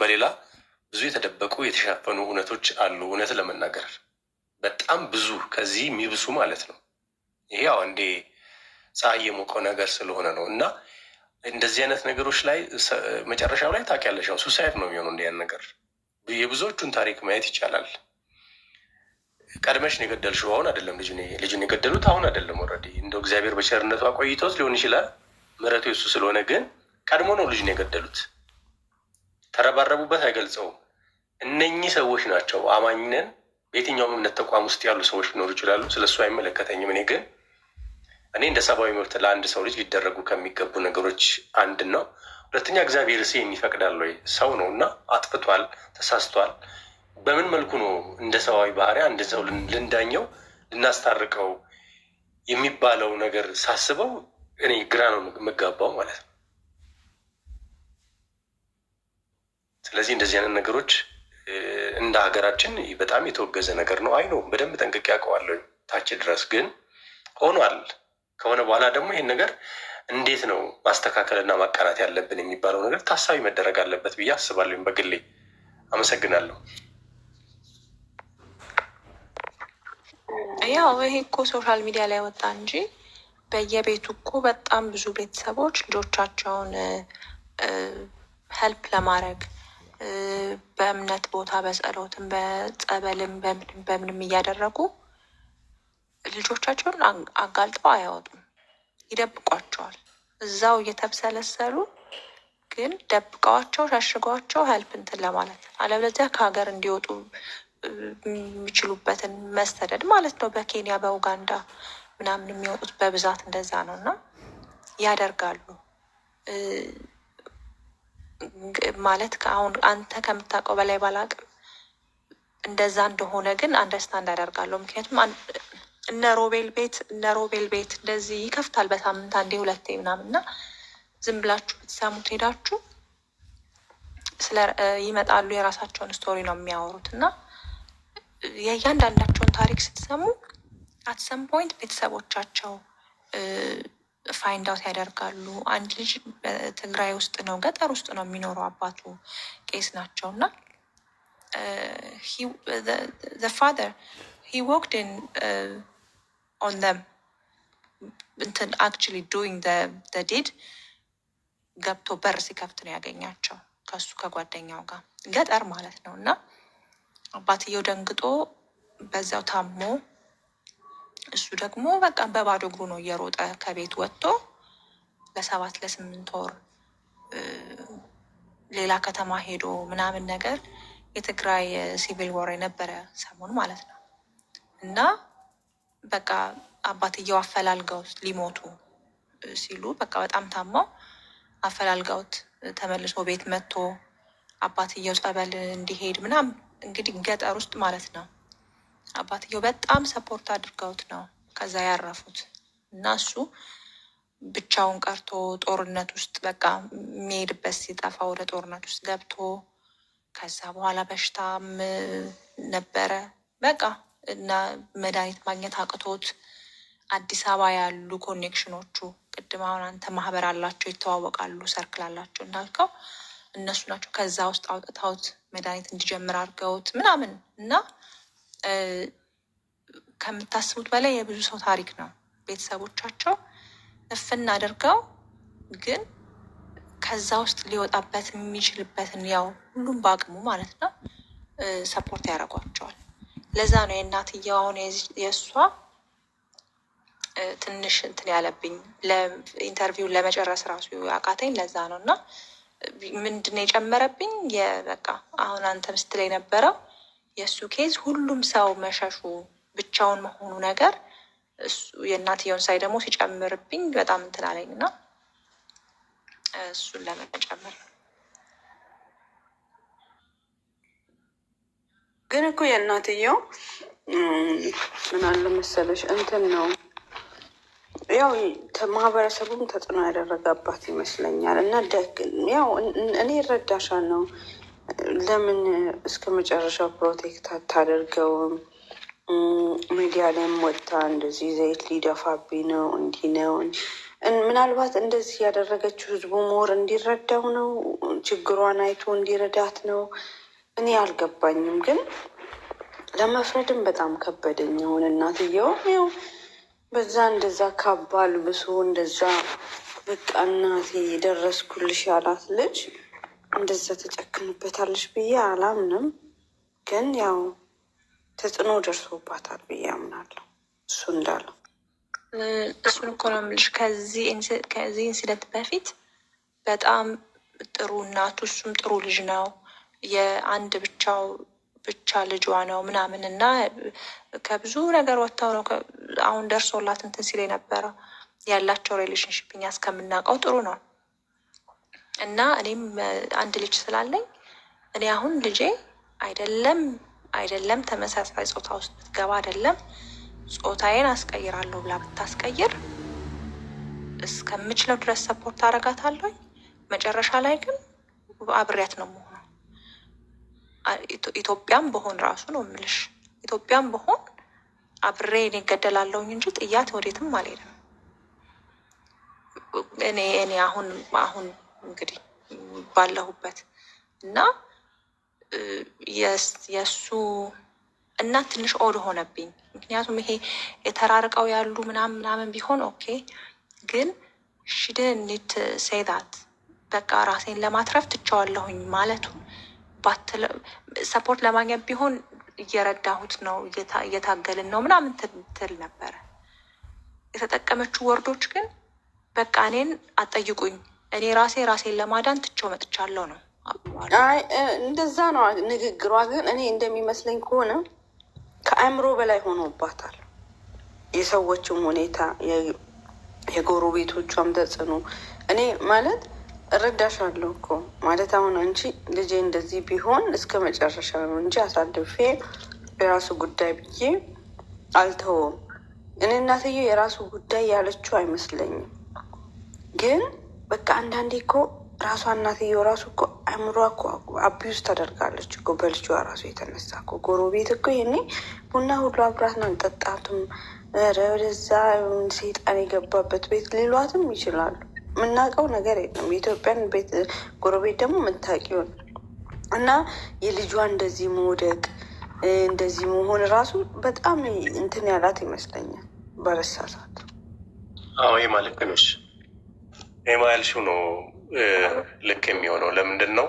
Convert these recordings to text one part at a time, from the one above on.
በሌላ ብዙ የተደበቁ የተሸፈኑ እውነቶች አሉ። እውነት ለመናገር በጣም ብዙ ከዚህ የሚብሱ ማለት ነው። ይሄ ያው እንዴ ፀሐይ የሞቀው ነገር ስለሆነ ነው። እና እንደዚህ አይነት ነገሮች ላይ መጨረሻው ላይ ታውቂያለሽ፣ ያው ሱሳይድ ነው የሚሆነው። እንዲህ አይነት ነገር የብዙዎቹን ታሪክ ማየት ይቻላል። ቀድመሽ ነው የገደልሽው፣ አሁን አይደለም ልጁን የገደሉት አሁን አይደለም። ኦልሬዲ እንደው እግዚአብሔር በቸርነቱ አቆይቶት ሊሆን ይችላል፣ ምሕረቱ የሱ ስለሆነ። ግን ቀድሞ ነው ልጁን የገደሉት። ተረባረቡበት አይገልጸውም። እነኚህ ሰዎች ናቸው አማኝነን በየትኛውም እምነት ተቋም ውስጥ ያሉ ሰዎች ሊኖሩ ይችላሉ። ስለሱ አይመለከተኝም። እኔ እንደ ሰብአዊ መብት ለአንድ ሰው ልጅ ሊደረጉ ከሚገቡ ነገሮች አንድ ነው። ሁለተኛ እግዚአብሔር ሴን ይፈቅዳል ወይ? ሰው ነው እና አጥፍቷል፣ ተሳስቷል። በምን መልኩ ነው እንደ ሰብአዊ ባህሪ አንድ ሰው ልንዳኘው ልናስታርቀው የሚባለው ነገር ሳስበው እኔ ግራ ነው የምጋባው ማለት ነው። ስለዚህ እንደዚህ አይነት ነገሮች እንደ ሀገራችን በጣም የተወገዘ ነገር ነው። አይ ነው በደንብ ጠንቅቄ ያውቀዋለሁ ታች ድረስ። ግን ሆኗል ከሆነ በኋላ ደግሞ ይህን ነገር እንዴት ነው ማስተካከልና ማቃናት ያለብን የሚባለው ነገር ታሳቢ መደረግ አለበት ብዬ አስባለሁ በግሌ። አመሰግናለሁ። ያው ይሄ እኮ ሶሻል ሚዲያ ላይ ወጣ እንጂ በየቤቱ እኮ በጣም ብዙ ቤተሰቦች ልጆቻቸውን ሄልፕ ለማድረግ በእምነት ቦታ በጸሎትም በጸበልም በምንም እያደረጉ ልጆቻቸውን አጋልጠው አያወጡም፣ ይደብቋቸዋል። እዛው እየተብሰለሰሉ ግን ደብቀዋቸው ሸሽገዋቸው ሄልፕ እንትን ለማለት አለበለዚያ ከሀገር እንዲወጡ የሚችሉበትን መሰደድ ማለት ነው። በኬንያ በኡጋንዳ ምናምን የሚወጡት በብዛት እንደዛ ነው እና ያደርጋሉ ማለት ከአሁን አንተ ከምታውቀው በላይ ባላቅም እንደዛ እንደሆነ ግን አንደርስታንድ አደርጋለሁ። ምክንያቱም እነ ሮቤል ቤት እንደዚህ ይከፍታል በሳምንት አንዴ ሁለቴ ምናምን እና ዝም ብላችሁ ብትሰሙት ሄዳችሁ ይመጣሉ። የራሳቸውን ስቶሪ ነው የሚያወሩት እና የእያንዳንዳቸውን ታሪክ ስትሰሙ አትሰም ፖይንት ቤተሰቦቻቸው ፋይንድ አውት ያደርጋሉ። አንድ ልጅ ትግራይ ውስጥ ነው ገጠር ውስጥ ነው የሚኖረው፣ አባቱ ቄስ ናቸው እና the father he walked in on them እንትን actually doing the deed ገብቶ በር ሲከፍት ነው ያገኛቸው ከሱ ከጓደኛው ጋር ገጠር ማለት ነው እና አባትየው ደንግጦ በዛው ታሞ እሱ ደግሞ በቃ በባዶ እግሩ ነው እየሮጠ ከቤት ወጥቶ ለ7 ለ8 ወር ሌላ ከተማ ሄዶ ምናምን ነገር የትግራይ ሲቪል ወር የነበረ ሰሞን ማለት ነው እና በቃ አባትየው አፈላልገውት ሊሞቱ ሲሉ በቃ በጣም ታማው አፈላልገውት ተመልሶ ቤት መጥቶ አባትየው ጸበል እንዲሄድ ምናምን እንግዲህ ገጠር ውስጥ ማለት ነው። አባትየው በጣም ሰፖርት አድርገውት ነው ከዛ ያረፉት እና እሱ ብቻውን ቀርቶ ጦርነት ውስጥ በቃ የሚሄድበት ሲጠፋ ወደ ጦርነት ውስጥ ገብቶ ከዛ በኋላ በሽታም ነበረ በቃ እና መድኃኒት ማግኘት አቅቶት አዲስ አበባ ያሉ ኮኔክሽኖቹ ቅድም አሁን አንተ ማህበር አላቸው ይተዋወቃሉ፣ ሰርክል አላቸው እንዳልከው እነሱ ናቸው ከዛ ውስጥ አውጥተውት መድኃኒት እንዲጀምር አድርገውት ምናምን እና ከምታስቡት በላይ የብዙ ሰው ታሪክ ነው። ቤተሰቦቻቸው እፍና አድርገው ግን ከዛ ውስጥ ሊወጣበት የሚችልበትን ያው ሁሉም በአቅሙ ማለት ነው ሰፖርት ያደርጓቸዋል። ለዛ ነው የእናትየው አሁን የእሷ ትንሽ እንትን ያለብኝ ለኢንተርቪውን ለመጨረስ ራሱ አቃተኝ። ለዛ ነው እና ምንድነው የጨመረብኝ በቃ አሁን አንተ ስትል የነበረው የእሱ ኬዝ ሁሉም ሰው መሸሹ ብቻውን መሆኑ ነገር እሱ የእናትየውን ሳይ ደግሞ ሲጨምርብኝ በጣም እንትን አለኝ እና እሱን ለመጨመር ግን እኮ የእናትየው ምን አለ መሰለሽ እንትን ነው ያው ማህበረሰቡም ተጽዕኖ ያደረገባት ይመስለኛል እና ያው እኔ እረዳሻለሁ። ለምን እስከ መጨረሻው ፕሮቴክት አታደርገውም? ሚዲያ ላይም ወጥታ እንደዚህ ዘይት ሊደፋብኝ ነው እንዲህ ነው ምናልባት እንደዚህ ያደረገችው ህዝቡ ሞር እንዲረዳው ነው፣ ችግሯን አይቶ እንዲረዳት ነው። እኔ አልገባኝም፣ ግን ለመፍረድም በጣም ከበደኝ። አሁን እናትየው ያው በዛ እንደዛ ካባ ልብሶ እንደዛ በቃ እናቴ የደረስኩልሽ ያላት ልጅ እንደዛ ተጨክንበታለች ብዬ አላምንም። ግን ያው ተጽዕኖ ደርሶባታል ብዬ አምናለሁ። እሱ እንዳለው እሱን እኮ ነው የምልሽ። ከዚህ ኢንሲደንት በፊት በጣም ጥሩ እናቱ፣ እሱም ጥሩ ልጅ ነው። የአንድ ብቻ ልጇ ነው ምናምን እና ከብዙ ነገር ወጥተው ነው አሁን ደርሶላት እንትን ሲል የነበረው። ያላቸው ሪሌሽንሽፕ እኛ እስከምናውቀው ጥሩ ነው እና እኔም አንድ ልጅ ስላለኝ እኔ አሁን ልጄ አይደለም ተመሳሳይ ጾታ ውስጥ ብትገባ አይደለም ጾታዬን አስቀይራለሁ ብላ ብታስቀይር እስከምችለው ድረስ ሰፖርት አደርጋታለሁ። መጨረሻ ላይ ግን አብሬያት ነው የምሆነው። ኢትዮጵያም በሆን ራሱ ነው የምልሽ፣ ኢትዮጵያም በሆን አብሬ እኔ እገደላለሁኝ እንጂ ጥያት ወዴትም አልሄድም። እኔ አሁን እንግዲህ ባለሁበት እና የእሱ እናት ትንሽ ኦድ ሆነብኝ። ምክንያቱም ይሄ የተራርቀው ያሉ ምናምን ቢሆን ኦኬ፣ ግን ሽድን ኒት ሴታት በቃ ራሴን ለማትረፍ ትቸዋለሁኝ ማለቱ ሰፖርት ለማግኘት ቢሆን እየረዳሁት ነው እየታገልን ነው ምናምን ትል ነበረ። የተጠቀመችው ወርዶች ግን በቃ እኔን አጠይቁኝ፣ እኔ ራሴን ለማዳን ትቼው መጥቻለሁ ነው። አይ እንደዛ ነው ንግግሯ። ግን እኔ እንደሚመስለኝ ከሆነ ከአእምሮ በላይ ሆኖባታል። የሰዎችም ሁኔታ የጎረቤቶቿም ተጽዕኖ። እኔ ማለት እረዳሻለሁ እኮ ማለት አሁን አንቺ ልጄ እንደዚህ ቢሆን እስከ መጨረሻ ነው እንጂ አሳልፌ የራሱ ጉዳይ ብዬ አልተወም። እኔ እናትዬ የራሱ ጉዳይ ያለችው አይመስለኝም። ግን በቃ አንዳንዴ እኮ ራሷ እናትየው ራሱ እኮ አእምሯ እኮ አቢዩዝ ታደርጋለች እኮ በልጇ ራሱ የተነሳ እኮ። ጎረቤት እኮ ይሄኔ ቡና ሁሉ አብራትን አልጠጣትም፣ ኧረ ወደዛ ሴጣን የገባበት ቤት ሊሏትም ይችላሉ። የምናውቀው ነገር የለም። የኢትዮጵያን ቤት ጎረቤት ደግሞ የምታውቂውን እና የልጇ እንደዚህ መውደቅ እንደዚህ መሆን ራሱ በጣም እንትን ያላት ይመስለኛል በረሳሳት። አዎ ይህ ማለት ነች። ይህ ያልሽው ነው ልክ የሚሆነው። ለምንድን ነው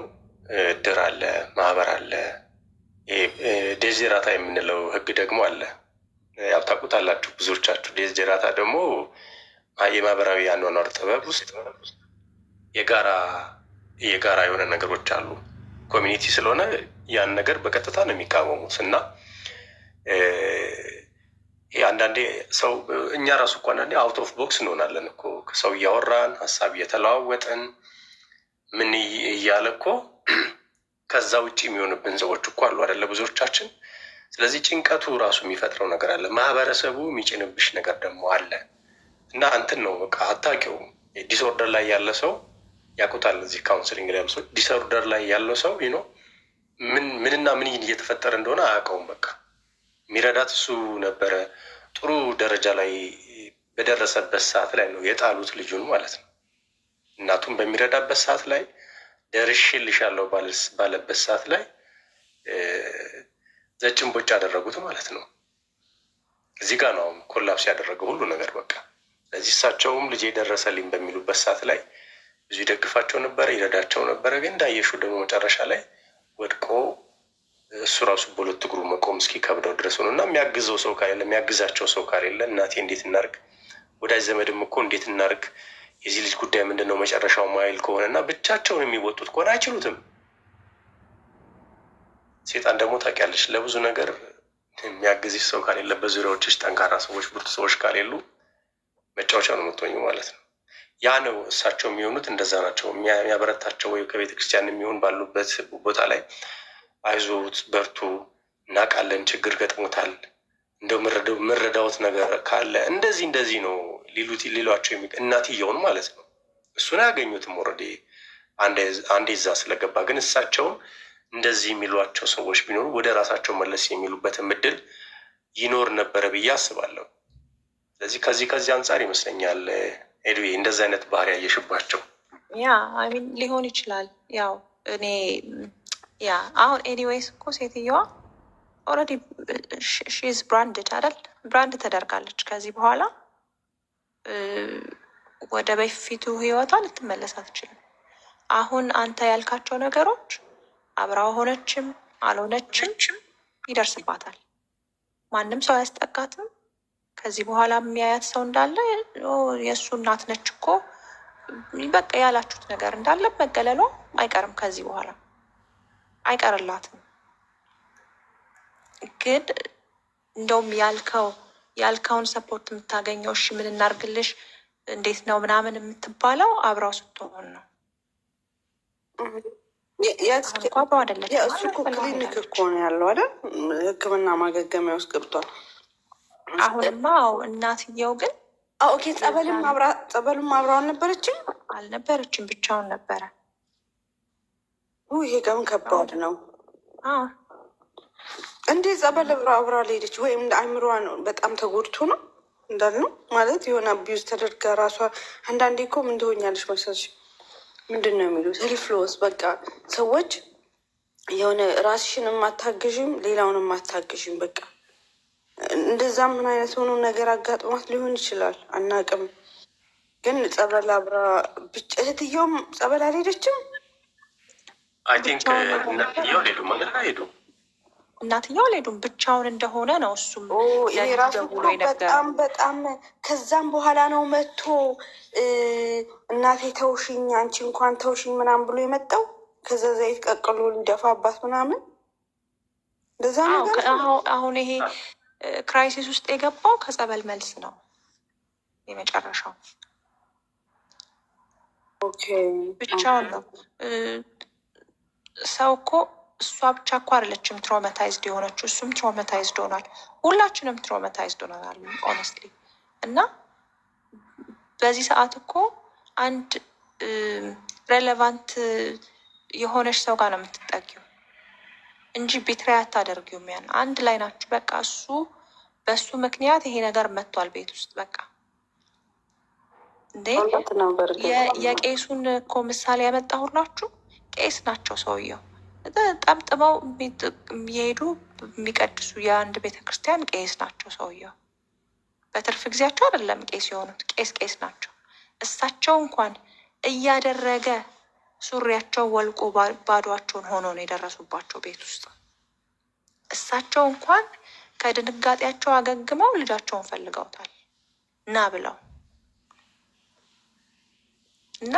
እድር አለ፣ ማህበር አለ፣ ዴዚራታ የምንለው ህግ ደግሞ አለ። ያው ታውቁታላችሁ ብዙዎቻችሁ። ዴዚራታ ደግሞ የማህበራዊ አኗኗር ጥበብ ውስጥ የጋራ የሆነ ነገሮች አሉ። ኮሚኒቲ ስለሆነ ያን ነገር በቀጥታ ነው የሚቃወሙት እና አንዳንዴ ሰው እኛ ራሱ እኮ አንዳንዴ አውት ኦፍ ቦክስ እንሆናለን እኮ ከሰው እያወራን ሀሳብ እየተለዋወጥን ምን እያለ እኮ ከዛ ውጭ የሚሆንብን ሰዎች እኮ አሉ አይደለ ብዙዎቻችን። ስለዚህ ጭንቀቱ ራሱ የሚፈጥረው ነገር አለ፣ ማህበረሰቡ የሚጭንብሽ ነገር ደግሞ አለ እና እንትን ነው በቃ አታውቂውም። ዲስኦርደር ላይ ያለ ሰው ያውቁታል። እዚህ ካውንስሊንግ ላይ ሰው ዲስኦርደር ላይ ያለው ሰው ነው ምንና ምን እየተፈጠረ እንደሆነ አያውቀውም። በቃ የሚረዳት እሱ ነበረ። ጥሩ ደረጃ ላይ በደረሰበት ሰዓት ላይ ነው የጣሉት ልጁን ማለት ነው። እናቱን በሚረዳበት ሰዓት ላይ ደርሼልሻለሁ ባለበት ሰዓት ላይ ዘጭን ቦጭ ያደረጉት ማለት ነው። እዚህ ጋር ነው ኮላፕስ ያደረገው ሁሉ ነገር በቃ። ለዚህ እሳቸውም ልጄ ደረሰልኝ በሚሉበት ሰዓት ላይ ብዙ ይደግፋቸው ነበረ፣ ይረዳቸው ነበረ። ግን እንዳየሹ ደግሞ መጨረሻ ላይ ወድቆ እሱ ራሱ በሁለት እግሩ መቆም እስኪ ከብደው ድረስ ሆነ እና የሚያግዘው ሰው ካሌለ፣ የሚያግዛቸው ሰው ካሌለ እናቴ እንዴት እናርግ፣ ወዳጅ ዘመድም እኮ እንዴት እናርግ፣ የዚህ ልጅ ጉዳይ ምንድን ነው መጨረሻው ማይል ከሆነ እና ብቻቸውን የሚወጡት ከሆነ አይችሉትም። ሴጣን ደግሞ ታውቂያለሽ፣ ለብዙ ነገር የሚያግዝሽ ሰው ካሌለ፣ በዙሪያዎችሽ ጠንካራ ሰዎች፣ ብርቱ ሰዎች ካሌሉ መጫወቻ ነው የምትሆኙ ማለት ነው። ያ ነው እሳቸው የሚሆኑት፣ እንደዛ ናቸው። የሚያበረታቸው ወይ ከቤተ ክርስቲያን የሚሆን ባሉበት ቦታ ላይ አይዞት በርቱ፣ እናውቃለን ችግር ገጥሞታል፣ እንደው ምረዳውት ነገር ካለ እንደዚህ ነው ሊሏቸው እናትየውን ማለት ነው። እሱን አያገኙትም። ኦልሬዲ አንዴ እዛ ስለገባ ግን እሳቸውን እንደዚህ የሚሏቸው ሰዎች ቢኖሩ ወደ ራሳቸው መለስ የሚሉበትን እድል ይኖር ነበረ ብዬ አስባለሁ። ስለዚህ ከዚህ አንጻር ይመስለኛል ኤድዌ እንደዚህ አይነት ባህሪ ያየሽባቸው? ያ አይሚን ሊሆን ይችላል። ያው እኔ ያ አሁን ኤኒዌይስ እኮ ሴትየዋ ኦልሬዲ ሺዝ ብራንድድ አይደል? ብራንድ ተደርጋለች። ከዚህ በኋላ ወደ በፊቱ ህይወቷ ልትመለስ አትችልም። አሁን አንተ ያልካቸው ነገሮች አብራው ሆነችም አልሆነችም ይደርስባታል። ማንም ሰው አያስጠጋትም። ከዚህ በኋላ የሚያያት ሰው እንዳለ የእሱ እናት ነች እኮ በቃ ያላችሁት ነገር እንዳለ መገለሏ አይቀርም። ከዚህ በኋላ አይቀርላትም። ግን እንደውም ያልከውን ሰፖርት የምታገኘው እሺ ምን እናርግልሽ እንዴት ነው ምናምን የምትባለው አብራው ስትሆን ነው። አብራው አይደለች። እሱ እኮ ክሊኒክ እኮ ነው ያለው አይደል? ሕክምና ማገገሚያ ውስጥ ገብቷል። አሁንማ እናትየው ግን ኦኬ። ጸበልም አብራው አልነበረችም፣ ብቻውን ነበረ። ይሄ ቀን ከባድ ነው። እንዴ ጸበል አብራ ሄደች? ወይም አእምሯ ነው በጣም ተጎድቶ ነው እንዳልነው ማለት የሆነ አቢዩዝ ተደርጋ ራሷ። አንዳንዴ እኮ ምን ትሆኛለሽ መሰለሽ? ምንድን ነው የሚሉት ሄልፍሎስ። በቃ ሰዎች የሆነ ራስሽን የማታግዥም ሌላውን የማታግዥም በቃ እንደዛ ምን አይነት ሆኖ ነገር አጋጥሟት ሊሆን ይችላል፣ አናቅም። ግን ጸበል አብራ እህትየውም ጸበል አልሄደችም። አይ ቲንክ እናትየው ሄዱ ማለት ሄዱ እናትየው አልሄዱም፣ ብቻውን እንደሆነ ነው እሱም ራሱ በጣም ከዛም በኋላ ነው መጥቶ እናቴ ተውሽኝ፣ አንቺ እንኳን ተውሽኝ ምናምን ብሎ የመጣው። ከዛ ዘይት ቀቅሎ ሊደፋባት ምናምን እንደዛ ነገር። አሁን ይሄ ክራይሲስ ውስጥ የገባው ከጸበል መልስ ነው የመጨረሻው። ብቻውን ነው ሰው እኮ እሷ ብቻ እኮ አይደለችም ትራውማታይዝድ የሆነችው፣ እሱም ትራውማታይዝድ ሆኗል። ሁላችንም ትራውማታይዝድ ሆናል ኦነስትሊ። እና በዚህ ሰዓት እኮ አንድ ሬሌቫንት የሆነች ሰው ጋር ነው የምትጠጊው እንጂ ቢትራይ አታደርጊውም። ያን አንድ ላይ ናችሁ። በቃ እሱ በእሱ ምክንያት ይሄ ነገር መጥቷል ቤት ውስጥ። በቃ እንዴ የቄሱን እኮ ምሳሌ ያመጣሁላችሁ። ቄስ ናቸው ሰውየው። ጠምጥመው የሚሄዱ የሚቀድሱ የአንድ ቤተክርስቲያን ቄስ ናቸው ሰውየው። በትርፍ ጊዜያቸው አይደለም ቄስ የሆኑት፣ ቄስ ናቸው። እሳቸው እንኳን እያደረገ ሱሪያቸው ወልቆ ባዷቸውን ሆኖ ነው የደረሱባቸው ቤት ውስጥ። እሳቸው እንኳን ከድንጋጤያቸው አገግመው ልጃቸውን ፈልገውታል እና ብለው እና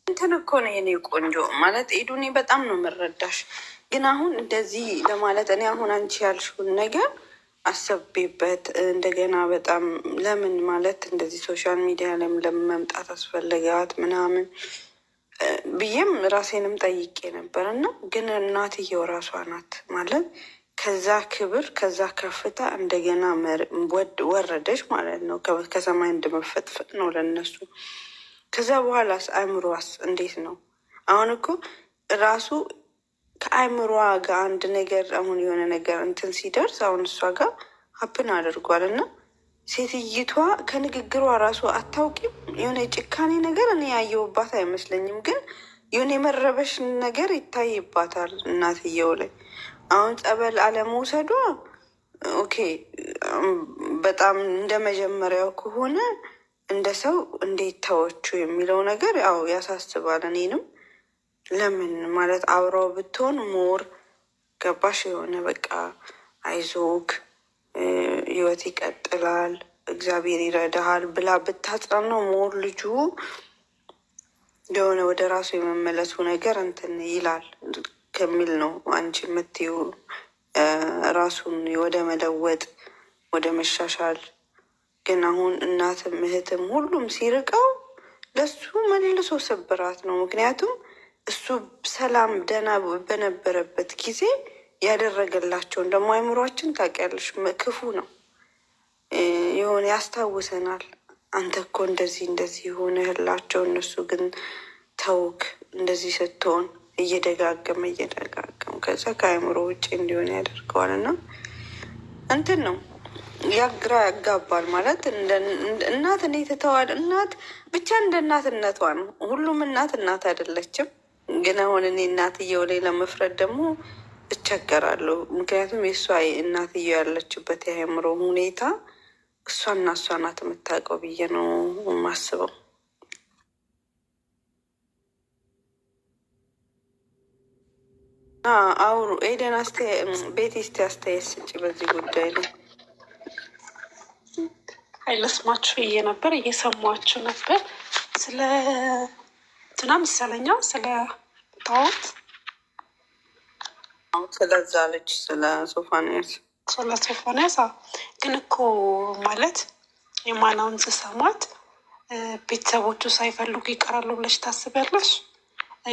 እንትን እኮ ነው የኔ ቆንጆ ማለት ኤዱኔ በጣም ነው የምረዳሽ። ግን አሁን እንደዚህ ለማለት እኔ አሁን አንቺ ያልሽውን ነገር አሰቤበት እንደገና በጣም ለምን ማለት እንደዚህ ሶሻል ሚዲያ ላይም ለምን መምጣት አስፈለጋት ምናምን ብዬም ራሴንም ጠይቄ ነበር። እና ግን እናትየው ራሷ ናት ማለት ከዛ ክብር ከዛ ከፍታ እንደገና ወረደች ማለት ነው። ከሰማይ እንደመፈጥፈጥ ነው ለነሱ። ከዛ በኋላስ አእምሯስ እንዴት ነው? አሁን እኮ ራሱ ከአእምሯ ጋር አንድ ነገር አሁን የሆነ ነገር እንትን ሲደርስ አሁን እሷ ጋር ሀፕን አድርጓል። እና ሴትይቷ ከንግግሯ ራሱ አታውቂም። የሆነ ጭካኔ ነገር እኔ ያየውባት አይመስለኝም፣ ግን የሆነ የመረበሽ ነገር ይታይባታል እናትየው ላይ። አሁን ጸበል አለመውሰዷ ኦኬ፣ በጣም እንደ መጀመሪያው ከሆነ እንደ ሰው እንዴት ተወቹ የሚለው ነገር ያው ያሳስባል እኔንም። ለምን ማለት አብረው ብትሆን ሞር ገባሽ የሆነ በቃ አይዞክ ህይወት ይቀጥላል እግዚአብሔር ይረዳሃል ብላ ብታጽናናው ሞር ልጁ የሆነ ወደ ራሱ የመመለሱ ነገር እንትን ይላል ከሚል ነው አንቺ የምትይው ራሱን ወደ መለወጥ ወደ መሻሻል። ግን አሁን እናትም እህትም ሁሉም ሲርቀው ለሱ መልሶ ስብራት ነው። ምክንያቱም እሱ ሰላም ደህና በነበረበት ጊዜ ያደረገላቸውን ደግሞ አይምሯችን ታውቂያለሽ ክፉ ነው የሆነ ያስታውሰናል። አንተ እኮ እንደዚህ ሆነህላቸው እነሱ ግን ተውክ እንደዚህ ስትሆን እየደጋገመ ከዛ ከአይምሮ ውጭ እንዲሆን ያደርገዋል። እና እንትን ነው ያግራ ያጋባል ማለት እናት እኔ ትተዋል እናት ብቻ እንደ እናትነቷ ነው። ሁሉም እናት አይደለችም። ግን አሁን እኔ እናትየው ላይ ለመፍረድ ደግሞ እቸገራለሁ። ምክንያቱም የእሷ እናትየው ያለችበት የአእምሮ ሁኔታ እሷና እሷ ናት የምታውቀው ብዬ ነው የማስበው። አውሩ ኤደን ቤት ስቲ አስተያየት ስጪ በዚህ ጉዳይ ላይ። አይለስማችሁ ብዬ ነበር፣ እየሰማችሁ ነበር። ስለ እንትና መሰለኛ ስለ ጣዖት ስለዛ ልጅ ስለ ሶፎንያስ ግን እኮ ማለት የማናውን ስሰማት ቤተሰቦቹ ሳይፈልጉ ይቀራሉ ብለሽ ታስቢያለሽ?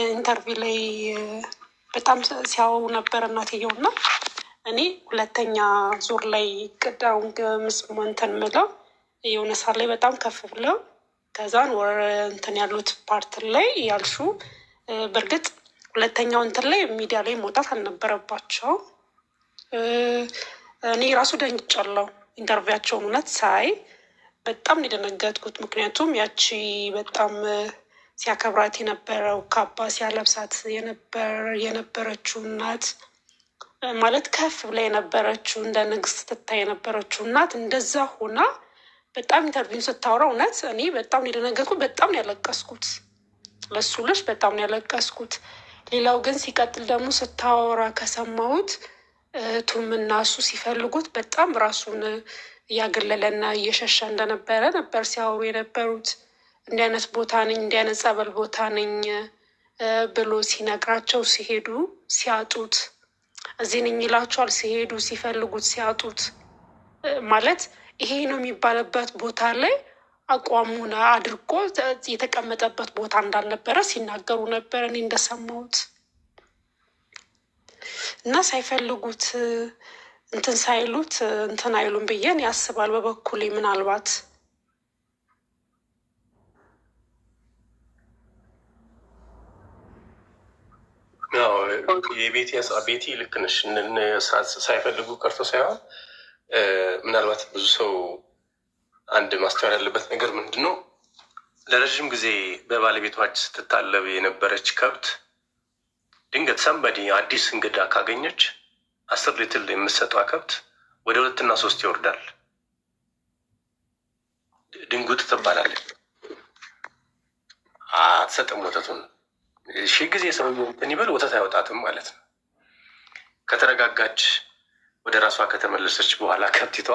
ኢንተርቪው ላይ በጣም ሲያወሩ ነበር እናትየው እና እኔ ሁለተኛ ዙር ላይ ቅዳውን እንትን ምለው የሆነ ሳር ላይ በጣም ከፍ ብለው ከዛን ወር እንትን ያሉት ፓርት ላይ ያልሹ በእርግጥ ሁለተኛው እንትን ላይ ሚዲያ ላይ መውጣት አልነበረባቸው። እኔ ራሱ ደንግጫለሁ። ኢንተርቪያቸውን እውነት ሳይ በጣም የደነገጥኩት። ምክንያቱም ያቺ በጣም ሲያከብራት የነበረው ካባ ሲያለብሳት የነበረችው እናት ማለት ከፍ ብላ የነበረችው እንደ ንግስት ትታይ የነበረችው እናት እንደዛ ሆና በጣም ኢንተርቪውን ስታወራ እውነት እኔ በጣም የደነገጥኩት፣ በጣም ያለቀስኩት ለሱ ልጅ በጣም ያለቀስኩት። ሌላው ግን ሲቀጥል ደግሞ ስታወራ ከሰማሁት እህቱም እና እሱ ሲፈልጉት በጣም ራሱን እያገለለና እየሸሸ እንደነበረ ነበር ሲያወሩ የነበሩት። እንዲህ አይነት ቦታ ነኝ፣ እንዲህ አይነት ጸበል ቦታ ነኝ ብሎ ሲነግራቸው ሲሄዱ ሲያጡት፣ እዚህ ነኝ ይላቸዋል፣ ሲሄዱ ሲፈልጉት ሲያጡት፣ ማለት ይሄ ነው የሚባልበት ቦታ ላይ አቋሙን አድርጎ የተቀመጠበት ቦታ እንዳልነበረ ሲናገሩ ነበር እኔ እንደሰማሁት። እና ሳይፈልጉት እንትን ሳይሉት እንትን አይሉም ብዬን ያስባል በበኩሌ። ምናልባት ቤቲ ልክ ነሽ። ሳይፈልጉ ቀርቶ ሳይሆን ምናልባት ብዙ ሰው አንድ ማስተዋል ያለበት ነገር ምንድን ነው፣ ለረዥም ጊዜ በባለቤቷ ስትታለብ የነበረች ከብት ድንገት ሰንበዲ አዲስ እንግዳ ካገኘች 10 ሊትር የምትሰጧ ከብት ወደ 2 እና 3 ይወርዳል። ድንጉጥ ትባላለች። አትሰጥም ወተቱን። 1000 ጊዜ ሰው እንትን ይበል ወተት አይወጣትም ማለት ነው። ከተረጋጋች ወደ ራሷ ከተመለሰች በኋላ ከብቲቷ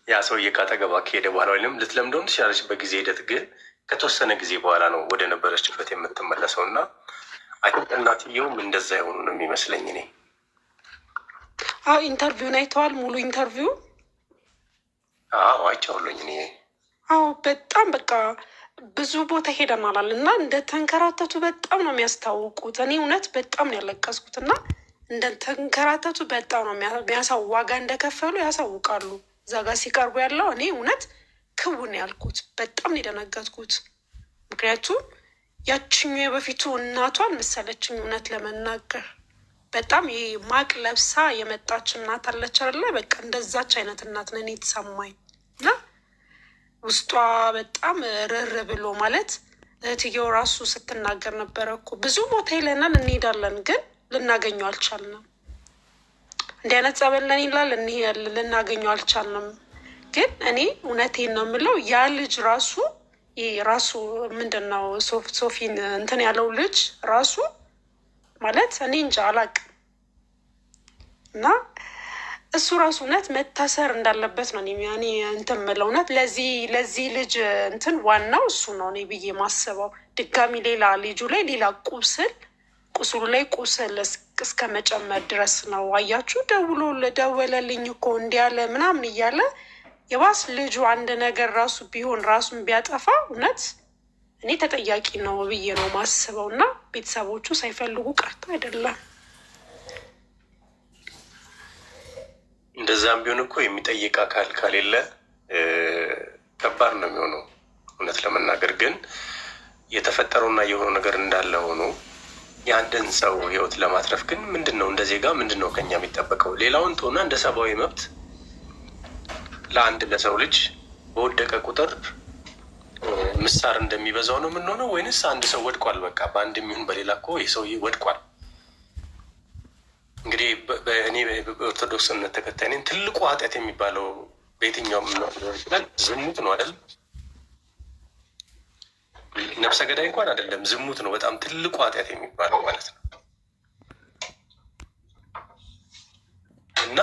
ያ ሰውዬ ካጠገቧ ከሄደ በኋላ ወይም ልትለምደውም ትችላለች በጊዜ ሂደት፣ ግን ከተወሰነ ጊዜ በኋላ ነው ወደ ነበረችበት የምትመለሰው። እና እናትየውም እንደዛ የሆኑ ነው የሚመስለኝ እኔ። ኢንተርቪውን አይተዋል? ሙሉ ኢንተርቪው አይቼዋለሁኝ እኔ። በጣም በቃ ብዙ ቦታ ሄደናል እና እንደተንከራተቱ በጣም ነው የሚያስታውቁት። እኔ እውነት በጣም ነው ያለቀስኩት። እና እንደተንከራተቱ በጣም ነው ዋጋ እንደከፈሉ ያሳውቃሉ። እዛ ጋር ሲቀርቡ ያለው እኔ እውነት ክውን ያልኩት በጣም ነው የደነገጥኩት። ምክንያቱም ያችኛ የበፊቱ እናቷን መሰለችኝ እውነት ለመናገር በጣም ማቅ ለብሳ የመጣች እናት አለች አይደለ? በቃ እንደዛች አይነት እናት ነን የተሰማኝ። እና ውስጧ በጣም ርር ብሎ ማለት እህትየው ራሱ ስትናገር ነበረ እኮ ብዙ ቦታ ይለናል እንሄዳለን፣ ግን ልናገኘው አልቻልንም። እንዲህ አይነት ጸበለን ይላል ልናገኘው አልቻልንም። ግን እኔ እውነቴን ነው የምለው ያ ልጅ ራሱ ራሱ ምንድን ነው ሶፊን እንትን ያለው ልጅ ራሱ ማለት እኔ እንጃ አላቅም። እና እሱ ራሱ እውነት መታሰር እንዳለበት ነው እኔ እንትን የምለው። እውነት ለዚህ ልጅ እንትን ዋናው እሱ ነው እኔ ብዬ ማስበው። ድጋሚ ሌላ ልጁ ላይ ሌላ ቁስሉ ላይ ቁስል እስከ መጨመር ድረስ ነው። አያችሁ፣ ደወለልኝ እኮ እንዲህ ያለ ምናምን እያለ የባስ ልጁ አንድ ነገር ራሱ ቢሆን ራሱን ቢያጠፋ እውነት እኔ ተጠያቂ ነው ብዬ ነው ማስበው። እና ቤተሰቦቹ ሳይፈልጉ ቀርቶ አይደለም። እንደዛም ቢሆን እኮ የሚጠይቅ አካል ከሌለ ከባድ ነው የሚሆነው። እውነት ለመናገር ግን የተፈጠረውና የሆነው ነገር እንዳለ ሆኖ የአንድን ሰው ሕይወት ለማትረፍ ግን ምንድን ነው እንደ ዜጋ ምንድን ነው ከኛ የሚጠበቀው? ሌላውን ተሆና እንደ ሰብአዊ መብት ለአንድ ለሰው ልጅ በወደቀ ቁጥር ምሳር እንደሚበዛው ነው የምንሆነው? ወይንስ አንድ ሰው ወድቋል፣ በቃ በአንድ የሚሆን በሌላ እኮ ይህ ሰውዬ ወድቋል። እንግዲህ እኔ በኦርቶዶክስ እምነት ተከታይ ነኝ። ትልቁ ኃጢአት የሚባለው በየትኛውም ይችላል ዝሙት ነው አይደል? ነፍሰ ገዳይ እንኳን አይደለም፣ ዝሙት ነው በጣም ትልቁ ኃጢአት የሚባለው ማለት ነው። እና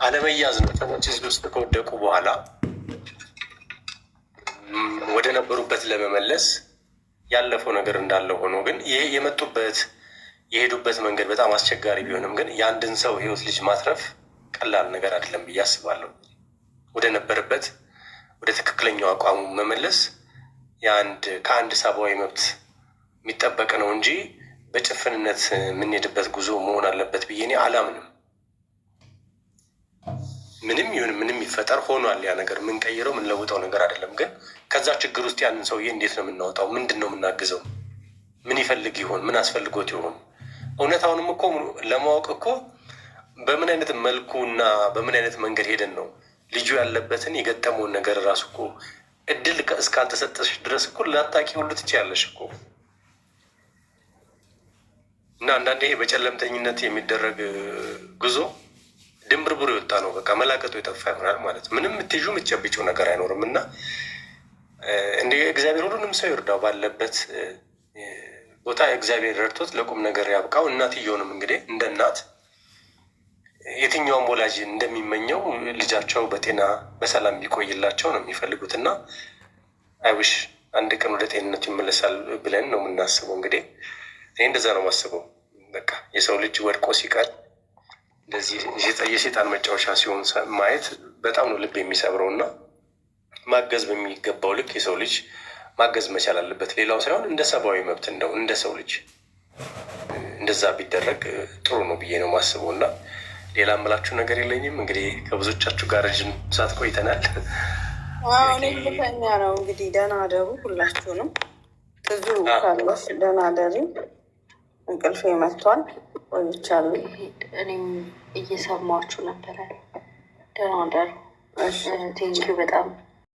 አለመያዝ ነው። ሰዎች እዚህ ውስጥ ከወደቁ በኋላ ወደ ነበሩበት ለመመለስ ያለፈው ነገር እንዳለ ሆኖ ግን ይሄ የሄዱበት መንገድ በጣም አስቸጋሪ ቢሆንም ግን የአንድን ሰው ሕይወት ልጅ ማትረፍ ቀላል ነገር አይደለም ብዬ አስባለሁ። ወደ ነበረበት ወደ ትክክለኛው አቋሙ መመለስ ከአንድ ሰብአዊ መብት የሚጠበቅ ነው እንጂ በጭፍንነት የምንሄድበት ጉዞ መሆን አለበት ብዬ እኔ አላምንም። ምንም ይሁን ምንም ይፈጠር ሆኗል። ያ ነገር የምንቀይረው የምንለውጠው ነገር አይደለም። ግን ከዛ ችግር ውስጥ ያንን ሰውዬ እንዴት ነው የምናወጣው? ምንድን ነው የምናግዘው? ምን ይፈልግ ይሆን? ምን አስፈልጎት ይሆን? እውነታውንም እኮ ለማወቅ እኮ በምን አይነት መልኩ እና በምን አይነት መንገድ ሄደን ነው ልጁ ያለበትን የገጠመውን ነገር እራሱ እኮ እድል እስካልተሰጠሽ ድረስ እኮ ላታቂ ሁሉ ትችያለሽ እኮ። እና አንዳንዴ ይሄ በጨለምተኝነት የሚደረግ ጉዞ ድንብርብሩ የወጣ ነው። በቃ መላቀጡ የጠፋ ይሆናል ማለት ምንም የምትይዡ የምትጨብጪው ነገር አይኖርም። እና እንደ እግዚአብሔር ሁሉንም ሰው ይርዳው ባለበት ቦታ እግዚአብሔር ረድቶት ለቁም ነገር ያብቃው። እናትየውንም እንግዲህ እንደ እናት የትኛውም ወላጅ እንደሚመኘው ልጃቸው በጤና በሰላም ቢቆይላቸው ነው የሚፈልጉት። እና አይውሽ አንድ ቀን ወደ ጤንነቱ ይመለሳል ብለን ነው የምናስበው። እንግዲህ እኔ እንደዛ ነው የማስበው። በቃ የሰው ልጅ ወድቆ ሲቀር እንደዚህ የሴጣን መጫወቻ ሲሆን ማየት በጣም ነው ልብ የሚሰብረው። እና ማገዝ በሚገባው ልክ የሰው ልጅ ማገዝ መቻል አለበት። ሌላው ሳይሆን እንደ ሰብአዊ መብት እንደው እንደ ሰው ልጅ እንደዛ ቢደረግ ጥሩ ነው ብዬ ነው የማስበው። እና ሌላ የምላችሁ ነገር የለኝም። እንግዲህ ከብዙዎቻችሁ ጋር ረዥም ሰዓት ቆይተናል። እኔ ልተኛ ነው እንግዲህ። ደህና አደሩ ሁላችሁንም። ብዙ ካለሽ ደህና አደሪ። እንቅልፌ መጥቷል፣ ቆይቻለሁ። እኔም እየሰማችሁ ነበረ። ደህና አደሩ። ቴንኪው በጣም